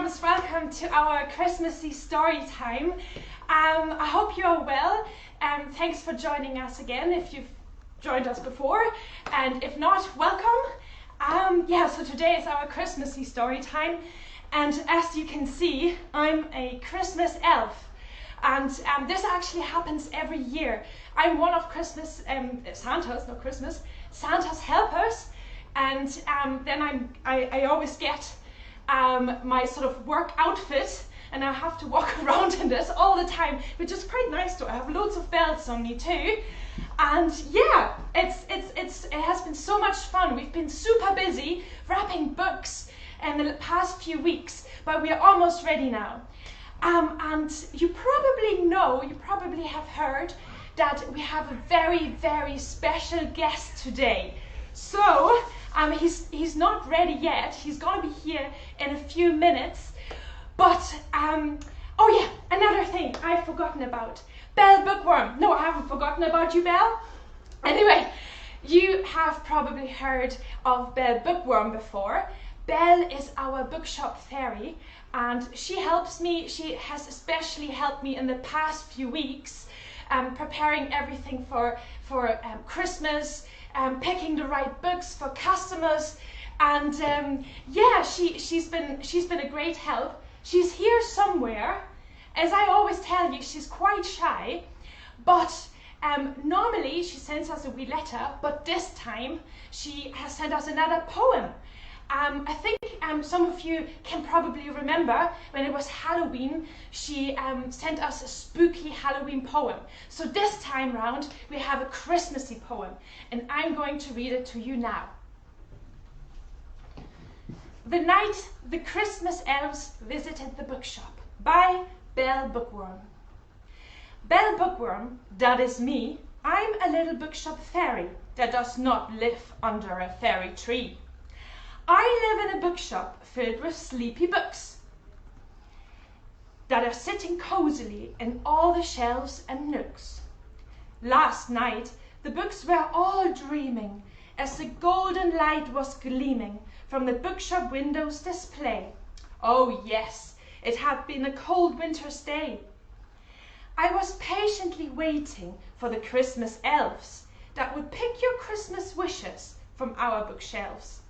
warmest welcome to our Christmassy story time. I hope you are well. Thanks for joining us again if you've joined us before, and if not, welcome. So today is our Christmassy story time, and as you can see, I'm a Christmas elf, and this actually happens every year. I'm one of Santa's helpers, and then I always get my sort of work outfit, and I have to walk around in this all the time, which is quite nice too. I have loads of bells on me too, and yeah, it has been so much fun. We've been super busy wrapping books in the past few weeks, but we are almost ready now. And you probably have heard that we have a very, very special guest today. So he's not ready yet. He's going to be here in a few minutes. But, oh yeah, another thing I've forgotten about. Belle Bookworm. No, I haven't forgotten about you, Belle. Anyway, you have probably heard of Belle Bookworm before. Belle is our bookshop fairy, and she helps me. She has especially helped me in the past few weeks, preparing everything for Christmas, picking the right books for customers, and she's been a great help. She's here somewhere. As I always tell you, she's quite shy, but normally she sends us a wee letter, but this time she has sent us another poem. I think some of you can probably remember when it was Halloween, she sent us a spooky Halloween poem. So this time round, we have a Christmassy poem, and I'm going to read it to you now. The Night the Christmas Elves Visited the Bookshop, by Belle Bookworm. Belle Bookworm, that is me. I'm a little bookshop fairy that does not live under a fairy tree. I live in a bookshop filled with sleepy books that are sitting cozily in all the shelves and nooks. Last night, the books were all dreaming as the golden light was gleaming from the bookshop window's display. Oh yes, it had been a cold winter's day. I was patiently waiting for the Christmas elves that would pick your Christmas wishes from our bookshelves.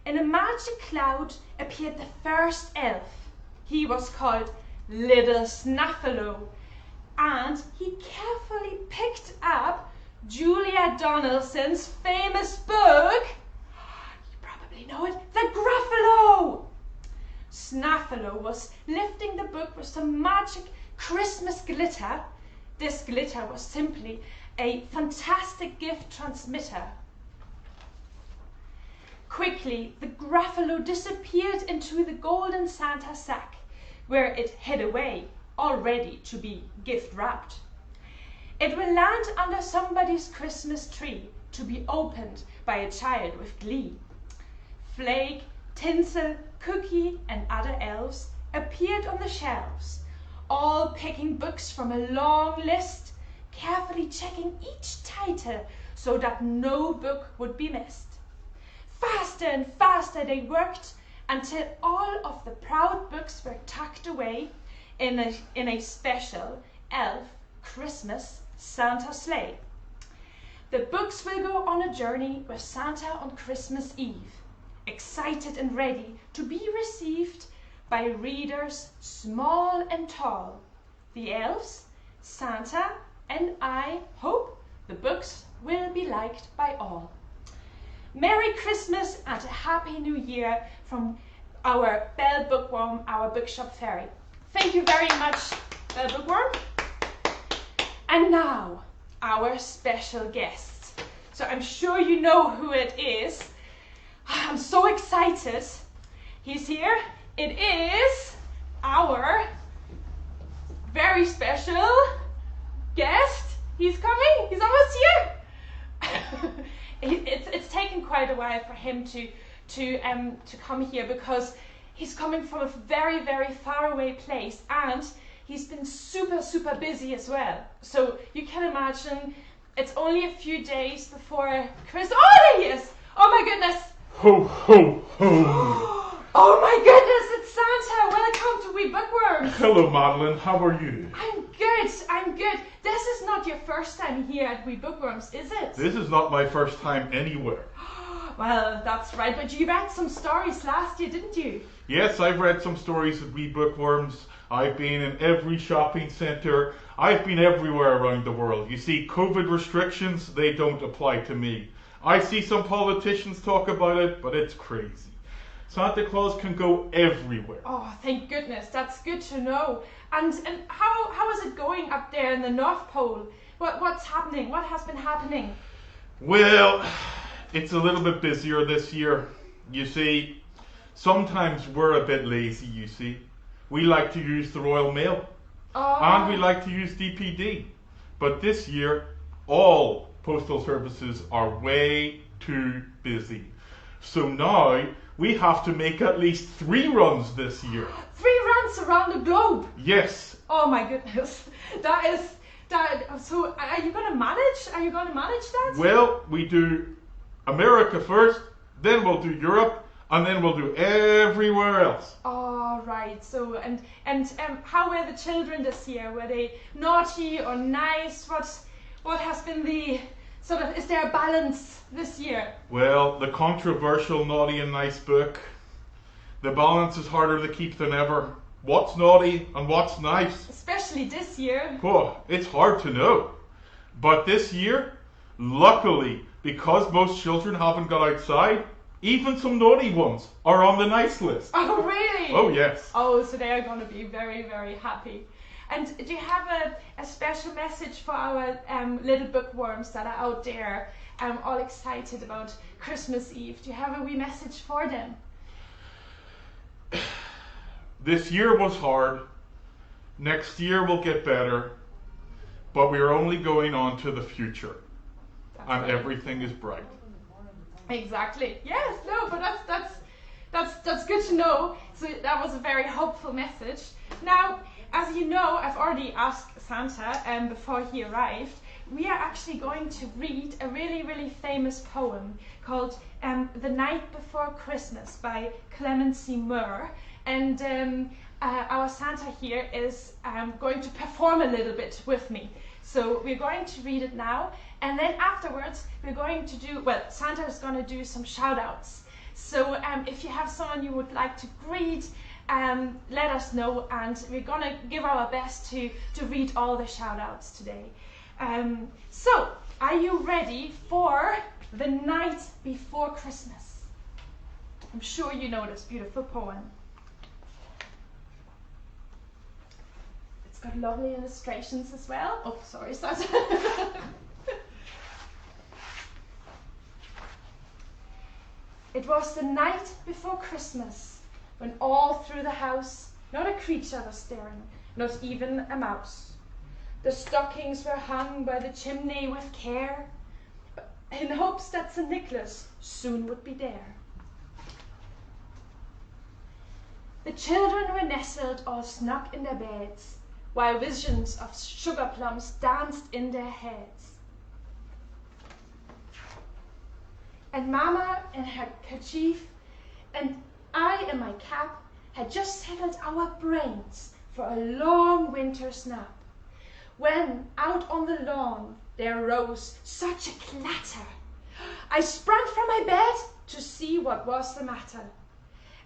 In a magic cloud appeared the first elf. He was called Little Snuffalo, and he carefully picked up Julia Donaldson's famous book. You probably know it, The Gruffalo. Snuffalo was lifting the book with some magic Christmas glitter. This glitter was simply a fantastic gift transmitter. Quickly, the Gruffalo disappeared into the golden Santa sack, where it hid away, all ready to be gift wrapped. It will land under somebody's Christmas tree to be opened by a child with glee. Flake, Tinsel, Cookie, and other elves appeared on the shelves, all picking books from a long list, carefully checking each title so that no book would be missed. Faster and faster they worked until all of the proud books were tucked away in a special elf Christmas Santa sleigh. The books will go on a journey with Santa on Christmas Eve, excited and ready to be received by readers small and tall. The elves, Santa, and I hope the books will be liked by all. Merry Christmas and a Happy New Year from our Belle Bookworm, our bookshop fairy. Thank you very much, Belle Bookworm. And now, our special guest. So I'm sure you know who it is. I'm so excited. He's here. It is our very special guest. He's coming. He's almost here. It's taken quite a while for him to come here, because he's coming from a very, very far away place, and he's been super busy as well. So you can imagine it's only a few days before Christmas. Oh, there he is! Oh my goodness! Ho, ho, ho! Oh my goodness, it's Santa! we bookworms. Hello, Madeline. How are you? I'm good. This is not your first time here at We Bookworms, is it? This is not my first time anywhere. Well, that's right, but you read some stories last year, didn't you? Yes, I've read some stories at We Bookworms. I've been in every shopping centre. I've been everywhere around the world. You see, COVID restrictions, they don't apply to me. I see some politicians talk about it, but it's crazy. Santa Claus can go everywhere. Oh, thank goodness. That's good to know. And how is it going up there in the North Pole? What's happening? What has been happening? Well, it's a little bit busier this year. You see, sometimes we're a bit lazy, you see. We like to use the Royal Mail. Oh. And we like to use DPD. But this year, all postal services are way too busy. So now, we have to make at least 3 runs this year. 3 runs around the globe? Yes. Oh my goodness. So are you going to manage? Are you going to manage that? Well, we do America first, then we'll do Europe, and then we'll do everywhere else. Oh, right. So, and how were the children this year? Were they naughty or nice? What has been the sort of, is there a balance this year? Well, the controversial naughty and nice book. The balance is harder to keep than ever. What's naughty and what's nice? Especially this year. Oh, it's hard to know. But this year, luckily, because most children haven't got outside, even some naughty ones are on the nice list. Oh, really? Oh, yes. Oh, so they are going to be very, very happy. And do you have a special message for our little bookworms that are out there all excited about Christmas Eve? Do you have a wee message for them? This year was hard. Next year will get better. But we are only going on to the future. And everything is bright. Exactly. Yes, no, but that's good to know. So that was a very hopeful message. Now, as you know, I've already asked Santa before he arrived. We are actually going to read a really, really famous poem called The Night Before Christmas by Clemency Moore. And our Santa here is going to perform a little bit with me. So we're going to read it now. And then afterwards, we're going to do, well, Santa is going to do some shout outs. So if you have someone you would like to greet, let us know, and we're going to give our best to read all the shout outs today. So, are you ready for The Night Before Christmas? I'm sure you know this beautiful poem. It's got lovely illustrations as well. Oh, sorry, Santa. It was the night before Christmas, when all through the house not a creature was stirring, not even a mouse. The stockings were hung by the chimney with care, in hopes that St. Nicholas soon would be there. The children were nestled all snug in their beds, while visions of sugar plums danced in their heads. And Mama in her kerchief, and I in my cap, had just settled our brains for a long winter's nap, when out on the lawn there rose such a clatter. I sprang from my bed to see what was the matter.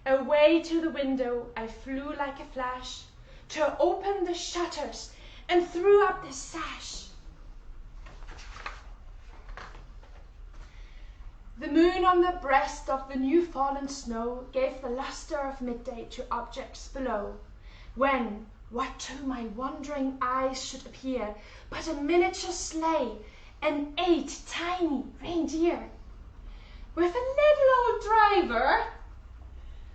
Away to the window I flew like a flash, to open the shutters and threw up the sash. The moon on the breast of the new fallen snow gave the lustre of midday to objects below, when what to my wondering eyes should appear but a miniature sleigh and 8 tiny reindeer, with a little old driver,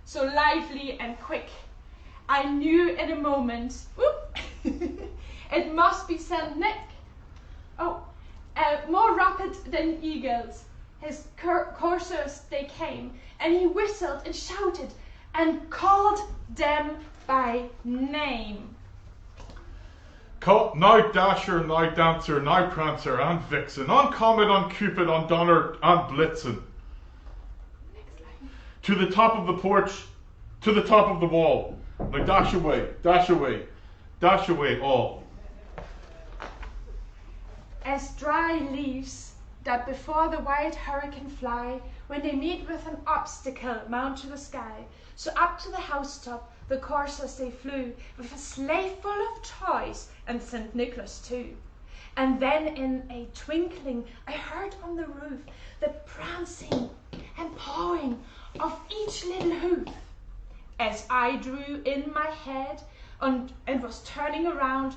so lively and quick. I knew in a moment, it must be Saint Nick. Oh, more rapid than eagles, his coursers they came, and he whistled and shouted and called them by name. Now Dasher, now Dancer, now Prancer and Vixen, on Comet, on Cupid, on Donner and Blitzen. Next line. To the top of the porch To the top of the wall. Like dash away, dash away, dash away, all. As dry leaves that before the white hurricane fly, when they meet with an obstacle mount to the sky, so up to the housetop the coursers they flew, with a sleigh full of toys, and St. Nicholas too. And then in a twinkling I heard on the roof the prancing and pawing of each little hoof. As I drew in my head and was turning around,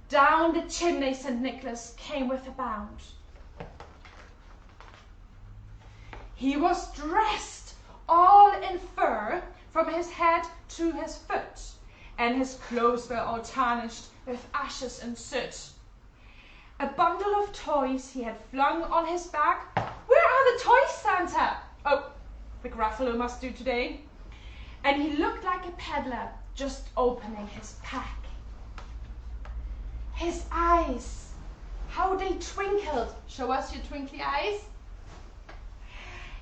down the chimney St. Nicholas came with a bound. He was dressed all in fur from his head to his foot, and his clothes were all tarnished with ashes and soot. A bundle of toys he had flung on his back. Where are the toys, Santa? Oh, the Gruffalo must do today. And he looked like a peddler just opening his pack. His eyes, how they twinkled. Show us your twinkly eyes.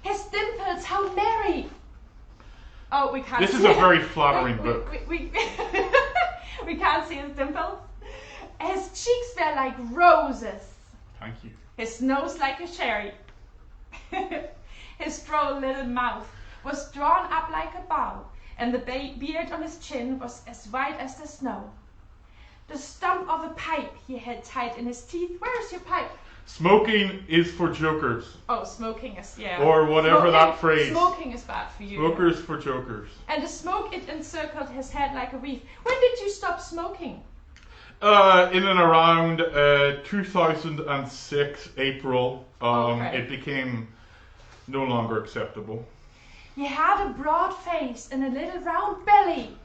His dimples, how merry. Oh, we can't This see is a it. very flattering book. We can't see his dimples. His cheeks were like roses. Thank you. His nose like a cherry. His droll little mouth was drawn up like a bow, and the beard on his chin was as white as the snow. The stump of a pipe he had tight in his teeth. Where is your pipe? Smoking is for jokers. Oh, smoking is, yeah. Or whatever that phrase. Smoking is bad for you. Smokers for jokers. And the smoke, it encircled his head like a wreath. When did you stop smoking? In and around 2006, April, Okay. it became no longer acceptable. He had a broad face and a little round belly.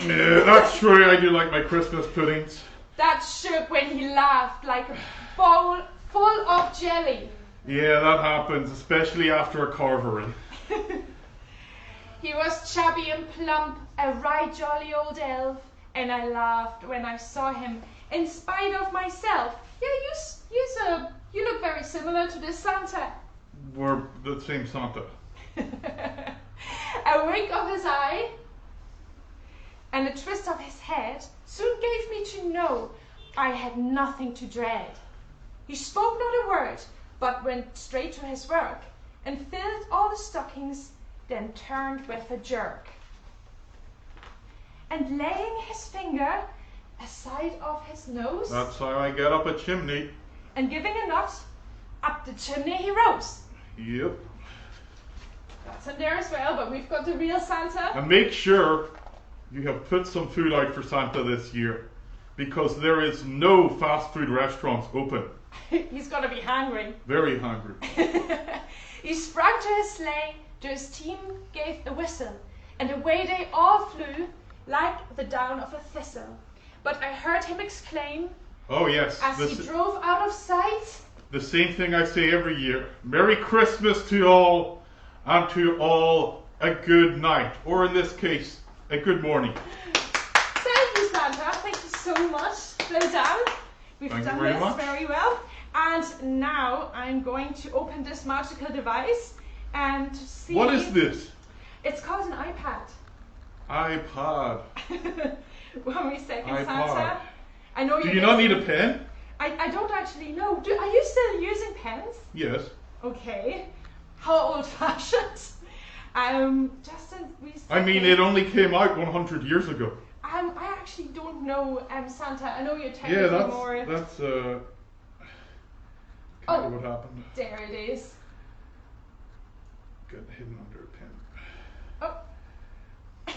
Yeah, that's true. I do like my Christmas puddings. That shook when he laughed like a bowl full of jelly. Yeah, that happens, especially after a carvery. He was chubby and plump, a right jolly old elf, and I laughed when I saw him, in spite of myself. Yeah, you look very similar to this Santa. We're the same Santa. A wink of his eye and a twist of his head soon gave me to know I had nothing to dread. He spoke not a word, but went straight to his work, and filled all the stockings, then turned with a jerk. And laying his finger aside of his nose, That's how I get up a chimney. and giving a nut, up the chimney he rose. Yep. That's in there as well, but we've got the real Santa. And make sure you have put some food out for Santa this year, because there is no fast food restaurants open. He's gonna be hungry. Very hungry. He sprang to his sleigh, to his team gave a whistle, and away they all flew like the down of a thistle. But I heard him exclaim, Oh yes, as he drove out of sight, the same thing I say every year. Merry Christmas to all, and to all a good night, or in this case, a good morning. Thank you, Santa. Thank you so much. Well done. We've Thank you done very this much. very well. And now I'm going to open this magical device and to see. What is this? It's called an iPad. iPod. 1 second, iPod. Santa. I know Do you're you not need a guessing. pen? I don't actually know. Are you still using pens? Yes. Okay. How old-fashioned? Just a wee I mean, second. it only came out 100 years ago. I actually don't know, Santa. I know you're Yeah, technically more. that's kind Oh. of what happened. There it is. Got hidden under a pen. Oh.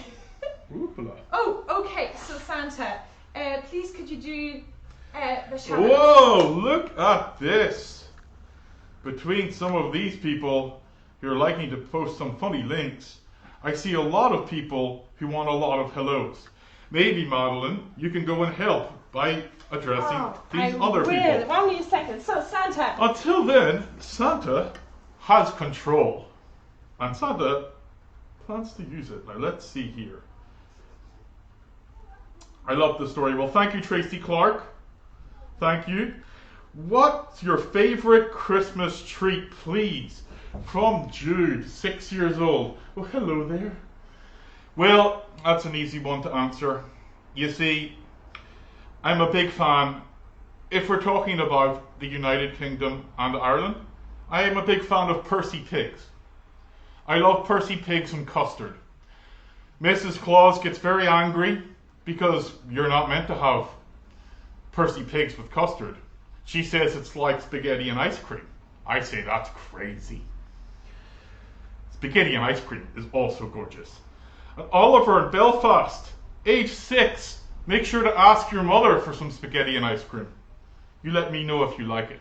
Oopala. Oh, okay. So Santa, please could you do the shout? Whoa, look at this. Between some of these people who are liking to post some funny links, I see a lot of people who want a lot of hellos. Maybe, Madeline, you can go and help by addressing these other people. 1 wee second. So Santa. Until then, Santa has control. And Santa plans to use it. Now let's see here. I love the story. Well, thank you, Tracy Clark. Thank you. What's your favorite Christmas treat, please? From Jude, 6 years old. Well, hello there. Well, that's an easy one to answer. You see, I'm a big fan. If we're talking about the United Kingdom and Ireland, I am a big fan of Percy Pigs. I love Percy Pigs and custard. Mrs. Claus gets very angry because you're not meant to have Percy Pigs with custard. She says it's like spaghetti and ice cream. I say that's crazy. Spaghetti and ice cream is also gorgeous. And Oliver in Belfast, age 6, make sure to ask your mother for some spaghetti and ice cream. You let me know if you like it.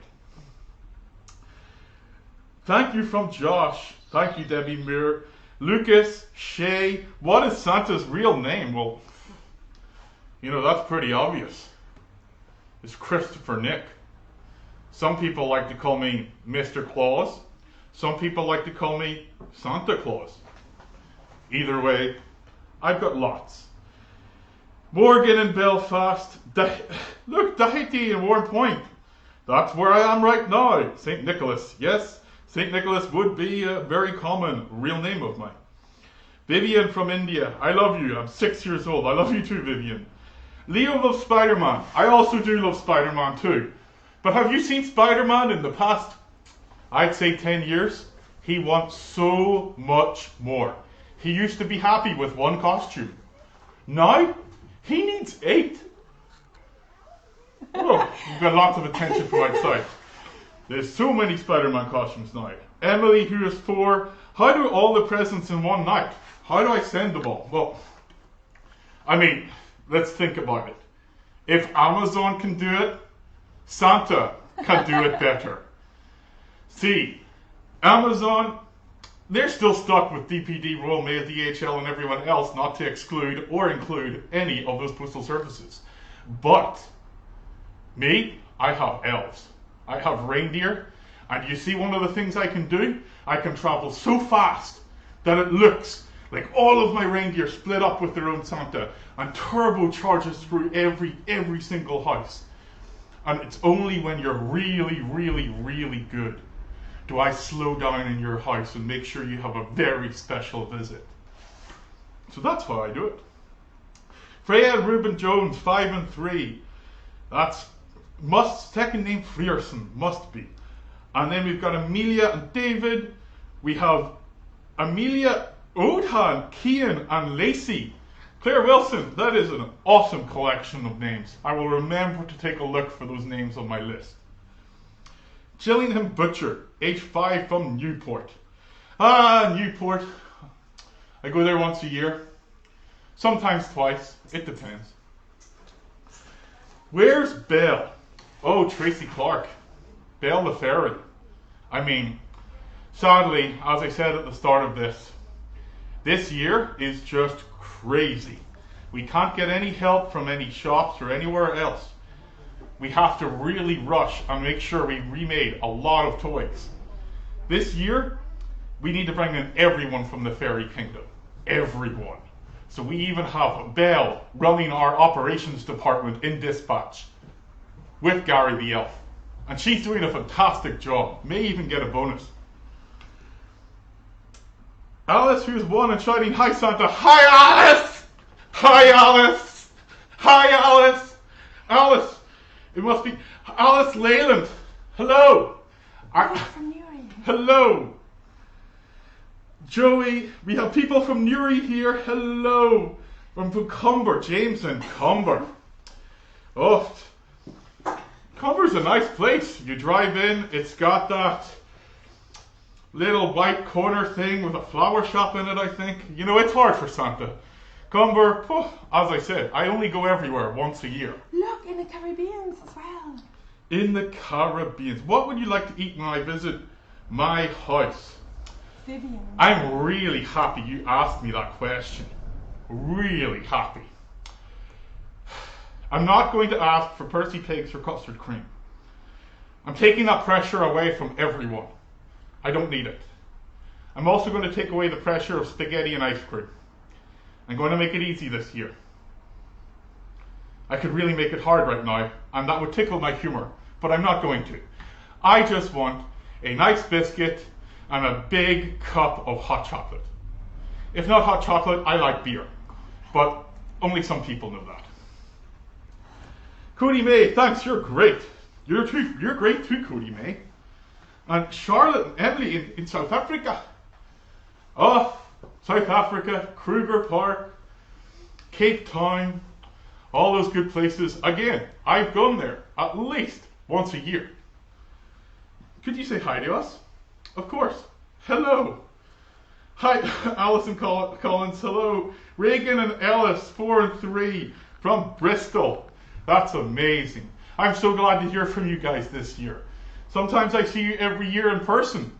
Thank you from Josh. Thank you, Debbie Muir. Lucas, Shay, what is Santa's real name? Well, you know, that's pretty obvious. It's Christopher Nick. Some people like to call me Mr. Claus. Some people like to call me Santa Claus. Either way, I've got lots. Morgan in Belfast. Look, Dahiti in Warren Point. That's where I am right now. St. Nicholas. Yes, St. Nicholas would be a very common real name of mine. Vivian from India. I love you. I'm 6 years old. I love you too, Vivian. Leo loves Spider-Man. I also do love Spider-Man too. But have you seen Spider-Man in the past, I'd say 10 years? He wants so much more. He used to be happy with one costume. Now, he needs 8. Oh, you've got lots of attention from outside. There's so many Spider-Man costumes now. Emily, who is 4, how do all the presents in one night? How do I send them all? Well, I mean, let's think about it. If Amazon can do it, Santa can do it better. See, Amazon, they're still stuck with DPD, Royal Mail, DHL, and everyone else, not to exclude or include any of those postal services. But me, I have elves. I have reindeer. And you see one of the things I can do? I can travel so fast that it looks like all of my reindeer split up with their own Santa and turbocharges through every single house. And it's only when you're really, really, really good do I slow down in your house and make sure you have a very special visit. So that's how I do it. Freya Ruben Jones, 5 and 3. That's second name Frierson, must be. And then we've got Amelia and David. We have Amelia, Odhan, Kian, and Lacey. Claire Wilson, that is an awesome collection of names. I will remember to take a look for those names on my list. Gillingham Butcher, age 5 from Newport. Newport. I go there once a year. Sometimes twice. It depends. Where's Belle? Oh, Tracy Clark. Belle the Fairy. I mean, sadly, as I said at the start of this year is just crazy. We can't get any help from any shops or anywhere else. We have to really rush and make sure we remade a lot of toys. This year, we need to bring in everyone from the Fairy Kingdom. Everyone. So we even have Belle running our operations department in dispatch with Gary the Elf. And she's doing a fantastic job. May even get a bonus. Alice, who's 1 and shouting, "Hi Santa!" Hi Alice! Hi Alice! Hi Alice! Alice! It must be Alice Leyland. Hello! From Newry. Hello! Joey, we have people from Newry here. Hello! From Cumber, James and Cumber. Oh, Cumber's a nice place. You drive in, it's got that little white corner thing with a flower shop in it, I think. You know, it's hard for Santa. Cumber, as I said, I only go everywhere once a year. Look, in the Caribbean as well. In the Caribbean. What would you like to eat when I visit my house? Vivian. I'm really happy you asked me that question. Really happy. I'm not going to ask for Percy Pigs or custard cream. I'm taking that pressure away from everyone. I don't need it. I'm also going to take away the pressure of spaghetti and ice cream. I'm going to make it easy this year. I could really make it hard right now, and that would tickle my humor, but I'm not going to. I just want a nice biscuit and a big cup of hot chocolate. If not hot chocolate, I like beer. But only some people know that. Cody May, thanks, you're great. You're great too, Cody May. And Charlotte and Emily in South Africa. Oh, South Africa, Kruger Park, Cape Town, all those good places. Again, I've gone there at least once a year. Could you say hi to us? Of course. Hello. Hi, Alison Collins. Hello. Reagan and Ellis, 4 and 3 from Bristol. That's amazing. I'm so glad to hear from you guys this year. Sometimes I see you every year in person.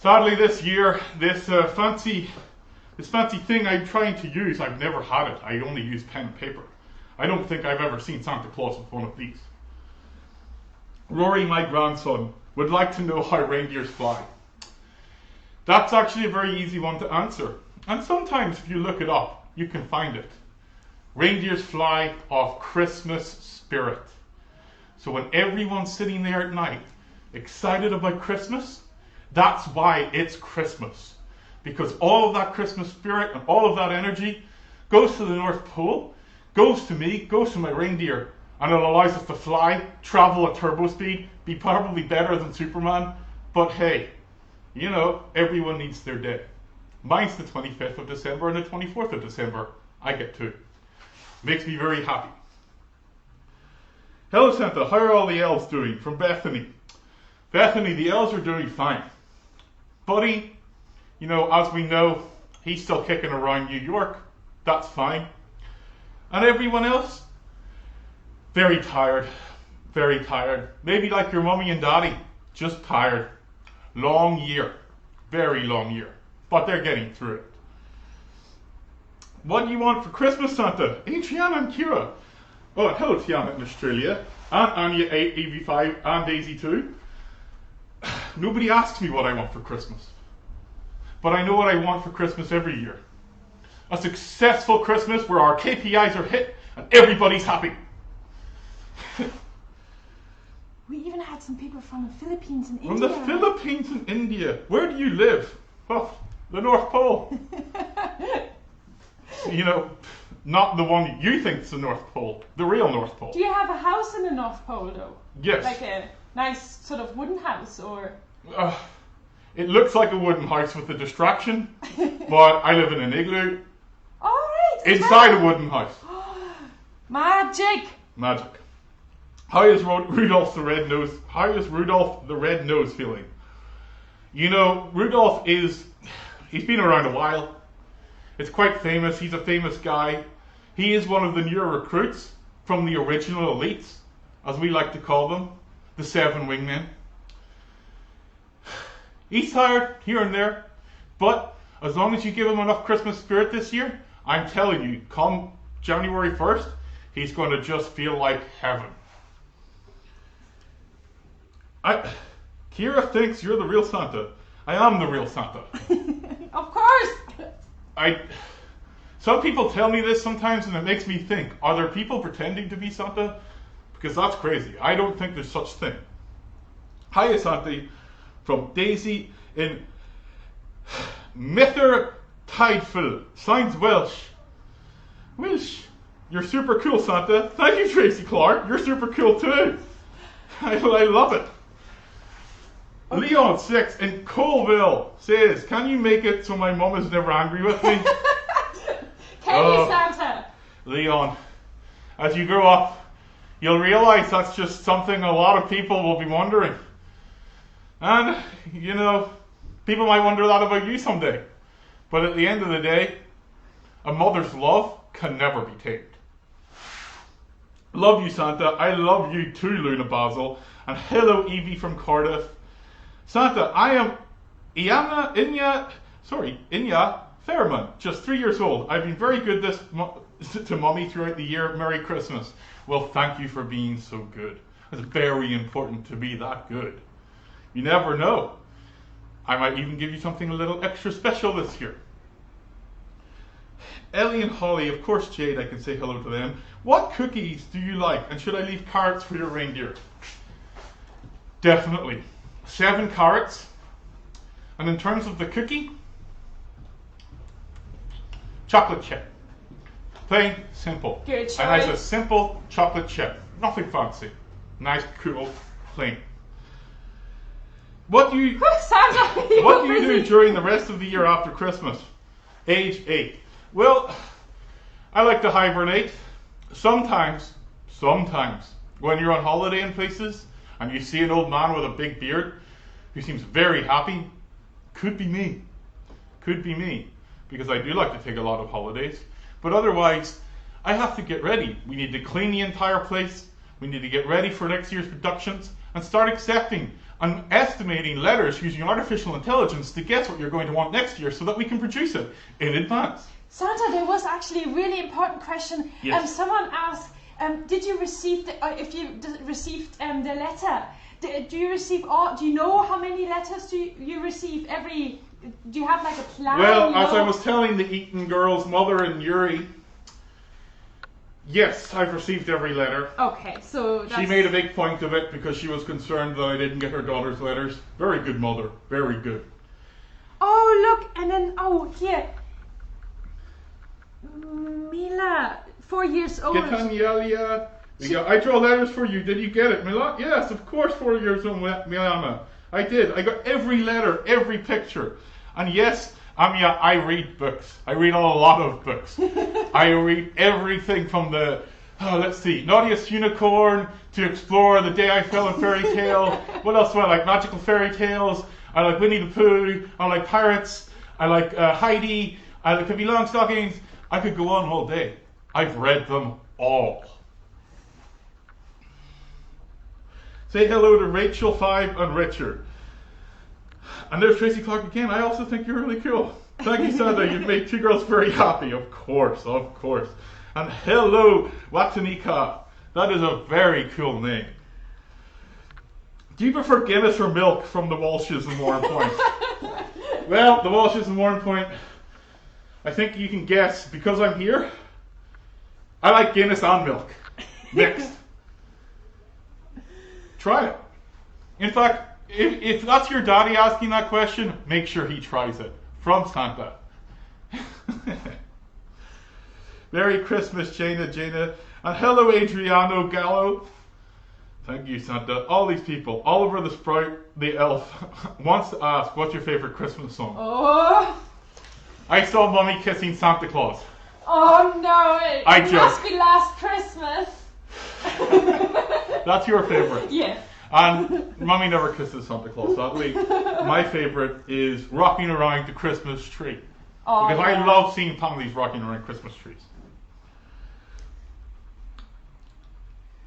Sadly this year, this fancy thing I'm trying to use, I've never had it. I only use pen and paper. I don't think I've ever seen Santa Claus with one of these. Rory, my grandson, would like to know how reindeers fly. That's actually a very easy one to answer. And sometimes if you look it up, you can find it. Reindeers fly off Christmas spirit. So when everyone's sitting there at night, excited about Christmas, that's why it's Christmas. Because all of that Christmas spirit and all of that energy goes to the North Pole, goes to me, goes to my reindeer, and it allows us to fly, travel at turbo speed, be probably better than Superman. But hey, you know, everyone needs their day. Mine's the 25th of December and the 24th of December. I get two. Makes me very happy. Hello Santa, how are all the elves doing? From Bethany. Bethany, the elves are doing fine. Buddy, you know, as we know, he's still kicking around New York. That's fine. And everyone else? Very tired. Very tired. Maybe like your mummy and daddy. Just tired. Long year. Very long year. But they're getting through it. What do you want for Christmas, Santa? Hey, Tiana and Kira. Oh, hello, Tiana in Australia. And Anya, AV5, and Daisy too. Nobody asks me what I want for Christmas. But I know what I want for Christmas every year. A successful Christmas where our KPIs are hit and everybody's happy. We even had some people from the Philippines and India. From the Philippines and India. Where do you live? Oh, the North Pole. You know, not the one you think is the North Pole, the real North Pole. Do you have a house in the North Pole though? Yes. Like a nice sort of wooden house or? It looks like a wooden house with a distraction, but I live in an igloo. All right. Inside a wooden house. Magic. Magic. How is Rudolph the Red Nose feeling? You know, Rudolph he's been around a while. It's quite famous. He's a famous guy. He is one of the newer recruits from the original elites, as we like to call them, the 7 wingmen. He's tired here and there, but as long as you give him enough Christmas spirit this year, I'm telling you, come January 1st, he's going to just feel like heaven. Kira thinks you're the real Santa. I am the real Santa. Of course. Some people tell me this sometimes and it makes me think, are there people pretending to be Santa? Because that's crazy. I don't think there's such thing. Hiya Santa from Daisy in Mither Tideful. Sounds Welsh. Welsh. You're super cool, Santa. Thank you, Tracy Clark. You're super cool too. I love it. Okay. Leon 6 in Colville says, can you make it so my mum is never angry with me? Can you, Santa? Leon, as you grow up, you'll realize that's just something a lot of people will be wondering. And, you know, people might wonder that about you someday. But at the end of the day, a mother's love can never be tamed. Love you, Santa. I love you too, Luna Basil. And hello, Evie from Cardiff. Santa, I am Inya Fairman, just 3 years old. I've been very good to Mummy throughout the year. Merry Christmas. Well, thank you for being so good. It's very important to be that good. You never know. I might even give you something a little extra special this year. Ellie and Holly, of course Jade, I can say hello to them. What cookies do you like, and should I leave carrots for your reindeer? Definitely. 7 carrots. And in terms of the cookie, chocolate chip. Plain, simple. Good choice. A nice, simple chocolate chip. Nothing fancy. Nice, cool, plain. What do you What do you do during the rest of the year after Christmas? Age 8. Well, I like to hibernate. Sometimes, when you're on holiday in places and you see an old man with a big beard who seems very happy, could be me, because I do like to take a lot of holidays. But otherwise, I have to get ready. We need to clean the entire place. We need to get ready for next year's productions and start accepting and estimating letters using artificial intelligence to guess what you're going to want next year so that we can produce it in advance. Santa, there was actually a really important question. Yes. Someone asked, did you receive if you received the letter? Do you receive all? Do you know how many letters do you receive every? Do you have like a plan? Well, as I was telling the Eaton girls' mother and Yuri, yes, I've received every letter. Okay, so that's... She made a big point of it because she was concerned that I didn't get her daughter's letters. Very good mother, very good. Oh look, and then here, Mila, 4 years old. Getanialia. I draw letters for you. Did you get it, Mila? Yes, of course, 4 years old, Milana. I did. I got every letter, every picture. And yes, Amia, I read books. I read a lot of books. I read everything from the, let's see, Naughtiest Unicorn to Explore, The Day I Fell in Fairy Tale. What else do I like? Magical fairy tales. I like Winnie the Pooh. I like pirates. I like Heidi. I like Pippi Longstockings. I could go on all day. I've read them all. Say hello to Rachel, 5, and Richard. And there's Tracy Clark again. I also think you're really cool. Thank you, Sandra. You've made 2 girls very happy. Of course. And hello, Watanika. That is a very cool name. Do you prefer Guinness or milk from the Walshes and Warren Point? Well, the Walshes and Warren Point, I think you can guess, because I'm here, I like Guinness and milk. Mixed. Try it. In fact, if that's your daddy asking that question, make sure he tries it. From Santa. Merry Christmas, Jana. And hello, Adriano Gallo. Thank you, Santa. All these people. Oliver the Sprite, the elf, wants to ask, what's your favorite Christmas song? Oh. I saw Mummy kissing Santa Claus. Oh no, it must be Last Christmas. That's your favorite? Yeah. And Mummy never kisses Santa Claus, sadly. My favorite is Rocking Around the Christmas Tree. Oh, because yeah. I love seeing families rocking around Christmas trees.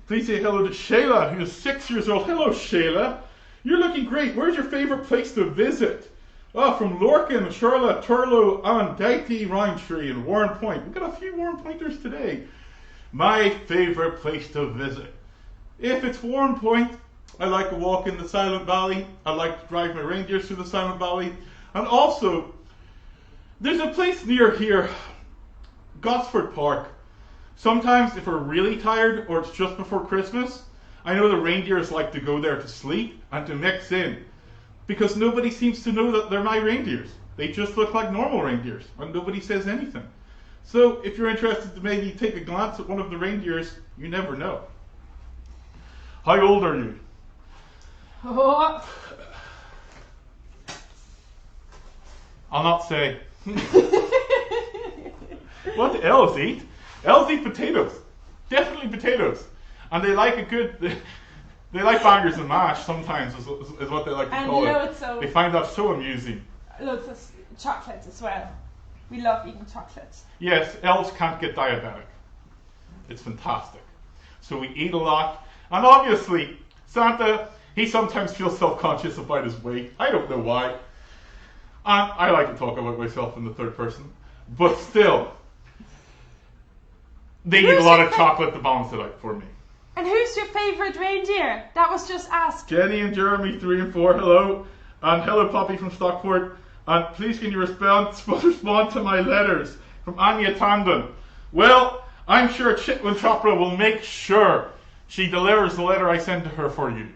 Please say hello to Shayla, who is 6 years old. Hello, Shayla. You're looking great. Where's your favorite place to visit? Oh, from Lorcan, Charlotte, Turlow, and Daity, Roundtree, and Warren Point. We've got a few Warren Pointers today. My favorite place to visit. If it's Warren Point, I like a walk in the Silent Valley. I like to drive my reindeers through the Silent Valley. And also, there's a place near here, Gosford Park. Sometimes if we're really tired or it's just before Christmas, I know the reindeers like to go there to sleep and to mix in. Because nobody seems to know that they're my reindeers. They just look like normal reindeers and nobody says anything. So if you're interested to maybe take a glance at one of the reindeers, you never know. How old are you? Oh. I'll not say. What do elves eat? Elves eat potatoes. Definitely potatoes. And they like they like bangers and mash sometimes is what they like to call it. They find that so amusing. Loads of chocolates as well. We love eating chocolates. Yes, elves can't get diabetic. It's fantastic. So we eat a lot. And obviously, Santa, he sometimes feels self-conscious about his weight. I don't know why. And I like to talk about myself in the third person. But still, they eat a lot of chocolate to balance it out for me. And who's your favourite reindeer? That was just asked. Jenny and Jeremy, 3 and 4, hello. And hello, Poppy from Stockport. And please can you respond to my letters from Anya Tandon. Well, I'm sure Chitlin Chopra will make sure she delivers the letter I send to her for you.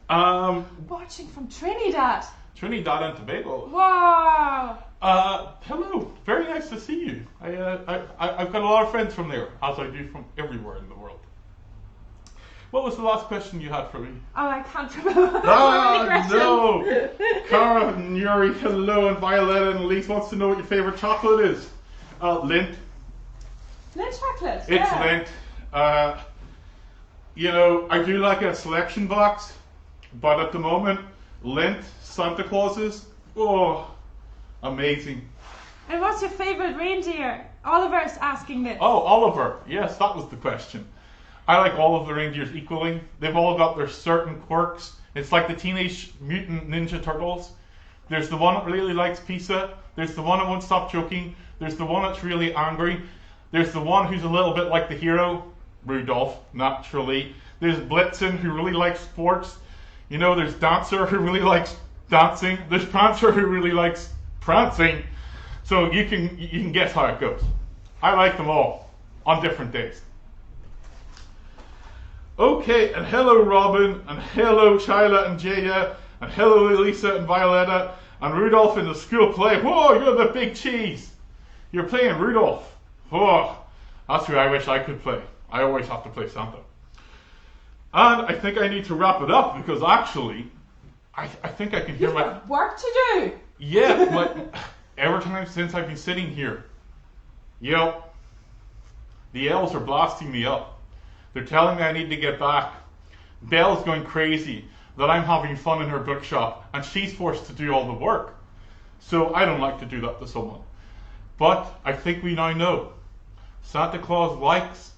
Watching from Trinidad. Trinidad and Tobago. Wow. Hello. Very nice to see you. I've got a lot of friends from there, as I do from everywhere in the world. What was the last question you had for me? Oh, I can't remember. No. Cara, Nuri, hello, and Violetta and Elise wants to know what your favorite chocolate is. Lint. Lint chocolate. It's Lint. I do like a selection box, but at the moment, Lint, Santa Clauses, oh, amazing. And what's your favorite reindeer? Oliver's asking this. Oh, Oliver. Yes, that was the question. I like all of the reindeers equally. They've all got their certain quirks. It's like the Teenage Mutant Ninja Turtles. There's the one that really likes pizza. There's the one that won't stop joking. There's the one that's really angry. There's the one who's a little bit like the hero, Rudolph, naturally. There's Blitzen, who really likes sports. There's Dancer, who really likes dancing. There's Prancer, who really likes prancing. So you can guess how it goes. I like them all on different days. Okay, and hello Robin, and hello Chyla and Jada, and hello Elisa and Violetta, and Rudolph in the school play. Whoa, you're the big cheese. You're playing Rudolph. Oh, that's who I wish I could play. I always have to play Santa. And I think I need to wrap it up because actually, I think I can hear You've got work to do. Yeah, but every time since I've been sitting here, the elves are blasting me up. They're telling me I need to get back. Belle's going crazy that I'm having fun in her bookshop and she's forced to do all the work. So I don't like to do that to someone. But I think we now know. Santa Claus likes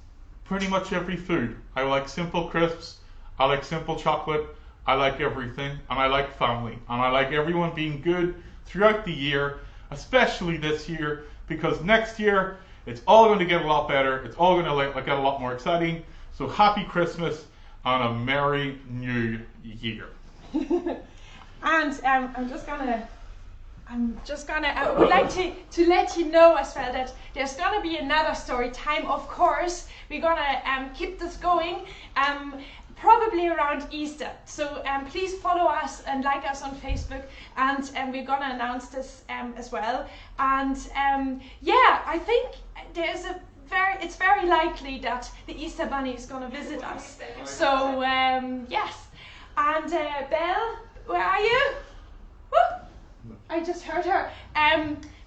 pretty much every food. I like simple crisps. I like simple chocolate. I like everything. And I like family. And I like everyone being good throughout the year, especially this year, because next year it's all going to get a lot better. It's all going to get a lot more exciting. So happy Christmas and a Merry New Year. And I would like to let you know as well that there's gonna be another story time. Of course, we're gonna keep this going. Probably around Easter. So please follow us and like us on Facebook, and we're gonna announce this as well. And I think it's very likely that the Easter Bunny is gonna visit us. So yes. And Belle, where are you? Woo! I just heard her.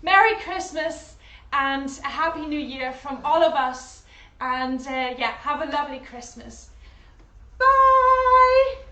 Merry Christmas and a Happy New Year from all of us. And have a lovely Christmas. Bye!